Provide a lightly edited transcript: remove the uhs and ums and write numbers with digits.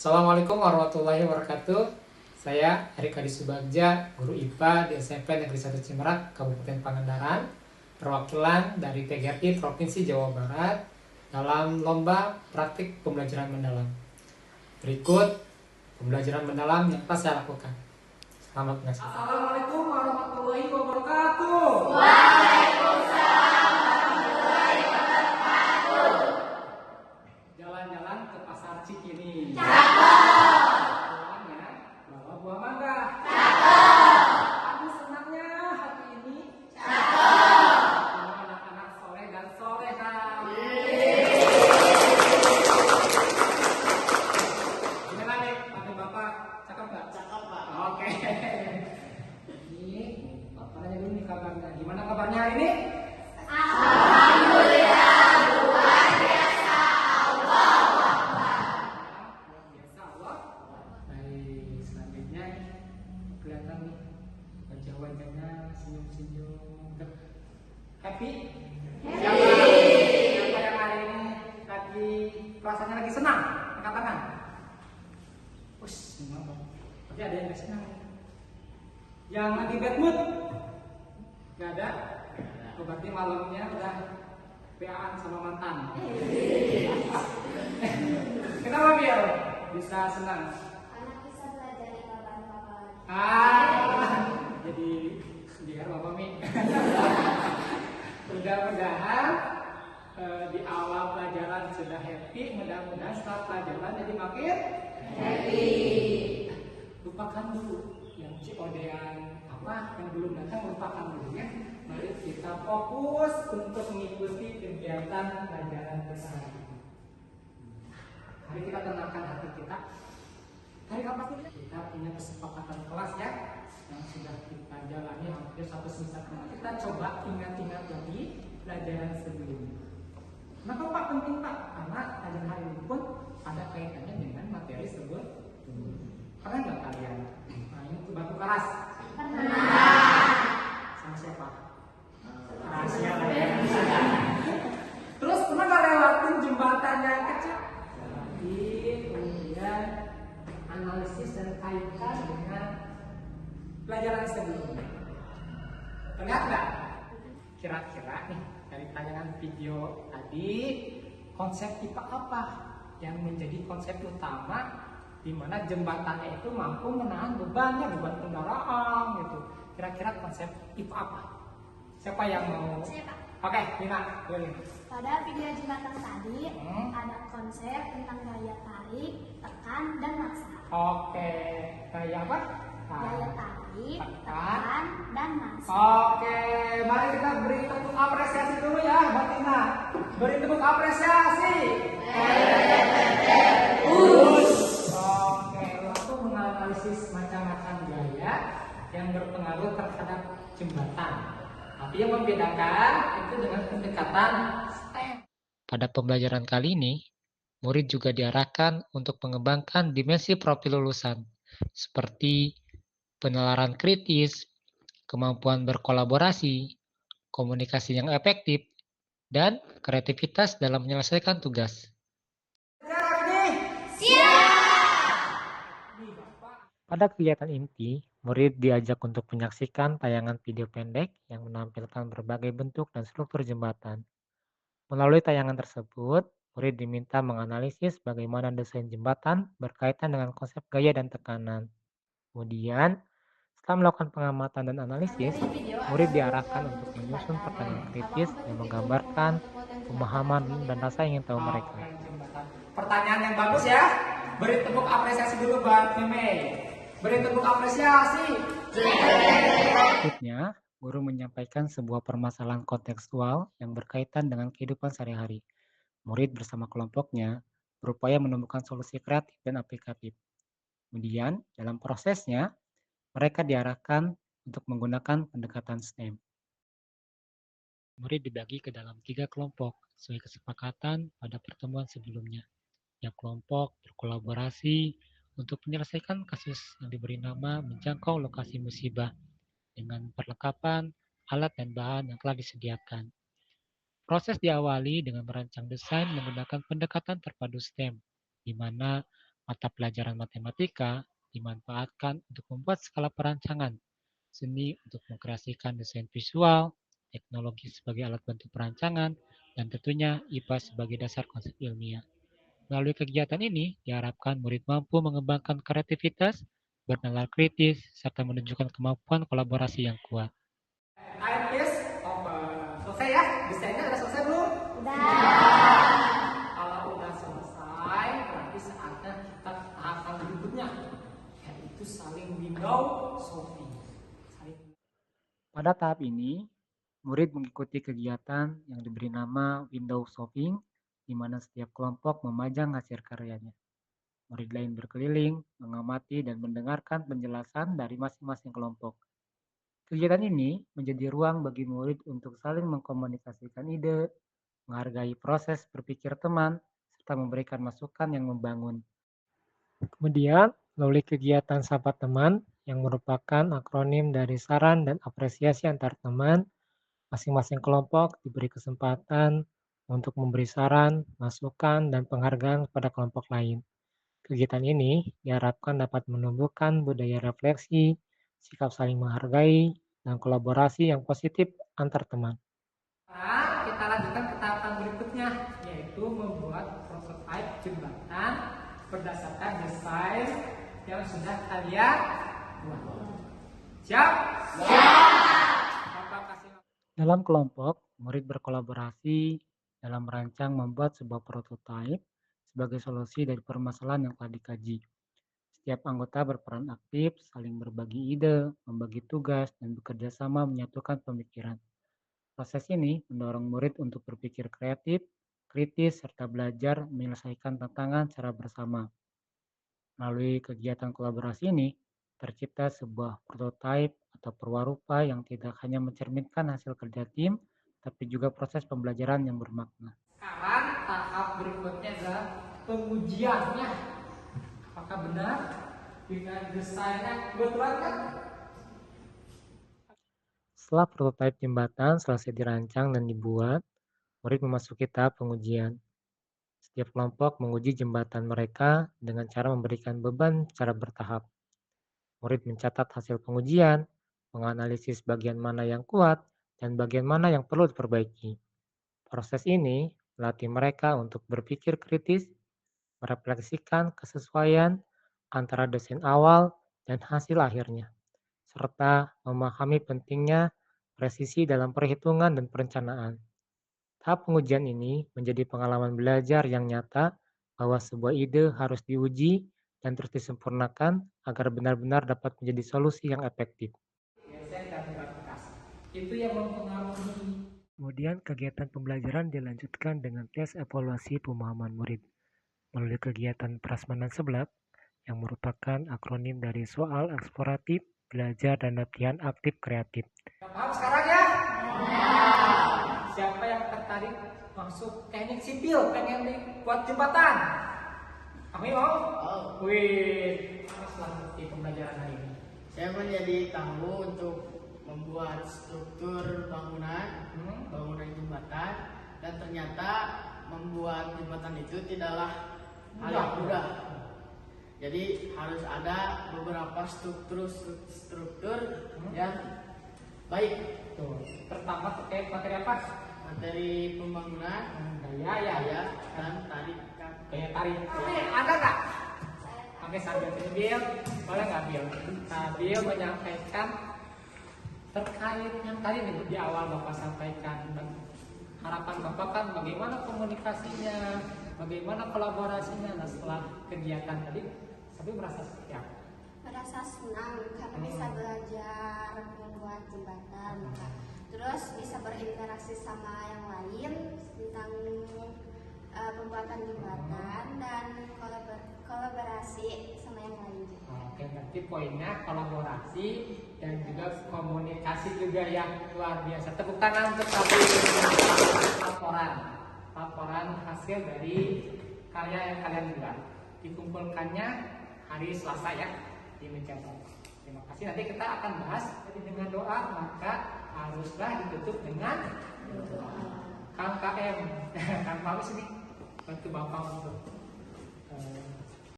Assalamualaikum warahmatullahi wabarakatuh. Saya Erik Adi Subagja, guru IPA di SMP Negeri 1 Cimerak, Kabupaten Pangandaran, perwakilan dari PGRI Provinsi Jawa Barat dalam lomba praktik pembelajaran mendalam. Berikut pembelajaran mendalam yang telah saya lakukan. Selamat menyaksikan. Assalamualaikum warahmatullahi wabarakatuh. Jalan-jalan ke pasar Cikini. Pulangnya bawa buah mangga. Aku senangnya hati ini. Sama anak-anak soleh dan soleha. Gimana nih, panggil bapak? Cakep nggak? Cakep pak. Oke. Ini bapak nanya dulu nih kabarnya. Gimana kabarnya hari ini? Luar biasa Allah. Baik, selanjutnya kelihatan nih wajah-wajahnya senyum-senyum. Happy? Siapa yang hari ini lagi rasanya lagi senang? Angkat tangan. Wih, senang dong. Berarti ada yang gak senang. Yang lagi bad mood? Gak ada? Oh, berarti malamnya udah PA-an sama mantan. Kenapa Biel bisa senang? Anak bisa belajar ikapan papa lagi. Jadi biar Bapak Mi. Mudah-mudahan di awal pelajaran sudah happy, mudah-mudahan setelah pelajaran jadi makin happy. Lupakan dulu yang COD-an apa yang belum datang, lupakan dulu ya. Mari kita fokus untuk mengikuti kegiatan pelajaran bersama. Mari kita tenangkan hati kita. Hari kapan ini kita punya kesepakatan kelas ya yang sudah kita jalani hampir satu semester kemarin. Kita coba ingat-ingat lagi pelajaran sebelumnya. Kenapa Pak penting Pak? Karena pelajaran hari ini pun ada kaitannya dengan materi sebelumnya. Pernah nggak kalian? Nah, ini tuh batu keras. Sama siapa? Rahasia lah ya. Terus pernah nggak lewatin jembatan yang kecil? Jadi kemudian analisis dan kaitkan dengan pelajaran sebelumnya. Terlihat nggak? Kira-kira nih dari tayangan video tadi konsep IPA apa yang menjadi konsep utama di mana jembatannya itu mampu menahan beban kendaraan gitu. Kira-kira konsep IPA apa? Siapa yang mau? Saya Pak. Oke, Lina, boleh. Pada video jembatan tadi ada konsep tentang gaya tarik, tekan, dan maksa. Oke, kayak apa? Gaya tarik, Tekan. tekan, dan maksa. Oke, mari kita beri tepuk apresiasi dulu ya, Mbak Tina. Beri tepuk apresiasi. Oke, waktu menganalisis macam-macam gaya yang berpengaruh terhadap jembatan. Tapi yang membedakan itu dengan pendekatan STEM. Pada pembelajaran kali ini, murid juga diarahkan untuk mengembangkan dimensi profil lulusan, seperti penalaran kritis, kemampuan berkolaborasi, komunikasi yang efektif, dan kreativitas dalam menyelesaikan tugas. Pada kegiatan inti, murid diajak untuk menyaksikan tayangan video pendek yang menampilkan berbagai bentuk dan struktur jembatan. Melalui tayangan tersebut, murid diminta menganalisis bagaimana desain jembatan berkaitan dengan konsep gaya dan tekanan. Kemudian, setelah melakukan pengamatan dan analisis, murid diarahkan untuk menyusun pertanyaan kritis yang menggambarkan pemahaman dan rasa ingin tahu mereka. Pertanyaan yang bagus ya. Beri tepuk apresiasi dulu buat Meme. Beri tepuk apresiasi. Berikutnya, guru menyampaikan sebuah permasalahan kontekstual yang berkaitan dengan kehidupan sehari-hari. Murid bersama kelompoknya berupaya menemukan solusi kreatif dan aplikatif. Kemudian, dalam prosesnya, mereka diarahkan untuk menggunakan pendekatan STEM. Murid dibagi ke dalam 3 kelompok sesuai kesepakatan pada pertemuan sebelumnya. Tiap kelompok berkolaborasi untuk menyelesaikan kasus yang diberi nama menjangkau lokasi musibah dengan perlengkapan alat dan bahan yang telah disediakan. Proses diawali dengan merancang desain menggunakan pendekatan terpadu STEM, di mana Mata pelajaran matematika dimanfaatkan untuk membuat skala perancangan, seni untuk mengkreasikan desain visual, teknologi sebagai alat bantu perancangan, dan tentunya IPA sebagai dasar konsep ilmiah. Melalui kegiatan ini, diharapkan murid mampu mengembangkan kreativitas, bernalar kritis, serta menunjukkan kemampuan kolaborasi yang kuat. Selesai ya? Desainnya udah selesai belum? Udah. Kalau udah selesai, berarti saatnya kita tahapan berikutnya, yaitu saling window shopping. Pada tahap ini, murid mengikuti kegiatan yang diberi nama window shopping, di mana setiap kelompok memajang hasil karyanya. Murid lain berkeliling, mengamati, dan mendengarkan penjelasan dari masing-masing kelompok. Kegiatan ini menjadi ruang bagi murid untuk saling mengkomunikasikan ide, menghargai proses berpikir teman, serta memberikan masukan yang membangun. Kemudian, melalui kegiatan Sapa Teman yang merupakan akronim dari saran dan apresiasi antar teman, masing-masing kelompok diberi kesempatan untuk memberi saran, masukan, dan penghargaan kepada kelompok lain. Kegiatan ini diharapkan dapat menumbuhkan budaya refleksi, sikap saling menghargai, dan kolaborasi yang positif antar teman. Sekarang kita lanjutkan ke tahapan berikutnya, yaitu membuat prototipe jembatan berdasarkan desain yang sudah kalian buat. Siap? Dalam kelompok, murid berkolaborasi dalam merancang membuat sebuah prototipe sebagai solusi dari permasalahan yang telah dikaji. Setiap anggota berperan aktif, saling berbagi ide, membagi tugas, dan bekerja sama menyatukan pemikiran. Proses ini mendorong murid untuk berpikir kreatif, kritis, serta belajar menyelesaikan tantangan secara bersama. Melalui kegiatan kolaborasi ini, tercipta sebuah prototipe atau perwarupa yang tidak hanya mencerminkan hasil kerja tim, tapi juga proses pembelajaran yang bermakna. Sekarang tahap berikutnya adalah pengujiannya. Apakah benar dengan desainnya kebetulan kan? Setelah prototipe jembatan selesai dirancang dan dibuat, murid memasuki tahap pengujian. Setiap kelompok menguji jembatan mereka dengan cara memberikan beban secara bertahap. Murid mencatat hasil pengujian, menganalisis bagian mana yang kuat, dan bagian mana yang perlu diperbaiki. Proses ini melatih mereka untuk berpikir kritis, merefleksikan kesesuaian antara desain awal dan hasil akhirnya, serta memahami pentingnya presisi dalam perhitungan dan perencanaan. Tahap pengujian ini menjadi pengalaman belajar yang nyata bahwa sebuah ide harus diuji dan terus disempurnakan agar benar-benar dapat menjadi solusi yang efektif. Desain dan bekas. Itu yang mempengaruhi. Kemudian kegiatan pembelajaran dilanjutkan dengan tes evaluasi pemahaman murid melalui kegiatan prasmanan seblak yang merupakan akronim dari soal eksploratif, belajar, dan latihan aktif kreatif. Paham sekarang ya? Siapa yang tertarik masuk teknik sipil, pengen buat jembatan? Kami mau? Oh, Wih, selamat di pembelajaran hari ini. saya menjadi tahu untuk membuat struktur bangunan, bangunan jembatan, dan ternyata membuat jembatan itu tidaklah hal yang mudah. Jadi harus ada beberapa struktur yang baik. Tuh, pertama pakai materi apa? Materi pembangunan, Gaya, dan tarik. gaya tarik. Ada nggak? Oke, sambil Bil, boleh nggak Bil? Bil menyampaikan terkait yang tadi nih di awal Bapak sampaikan. Harapan Bapak kan bagaimana komunikasinya, bagaimana kolaborasinya. Nah, setelah kegiatan tadi, tapi merasa seperti apa? Merasa senang karena bisa belajar membuat jembatan, terus bisa berinteraksi sama yang lain tentang pembuatan jembatan dan kolaborasi sama yang lain juga. Oke, berarti poinnya kolaborasi dan juga komunikasi juga yang luar biasa. Tepuk tangan untuk laporan hasil dari karya yang kalian buat. Dikumpulkannya hari Selasa ya di meja. Terima kasih. Nanti kita akan bahas dengan doa, maka haruslah ditutup dengan Kang KM. Kang Paus ini bantu Bapak untuk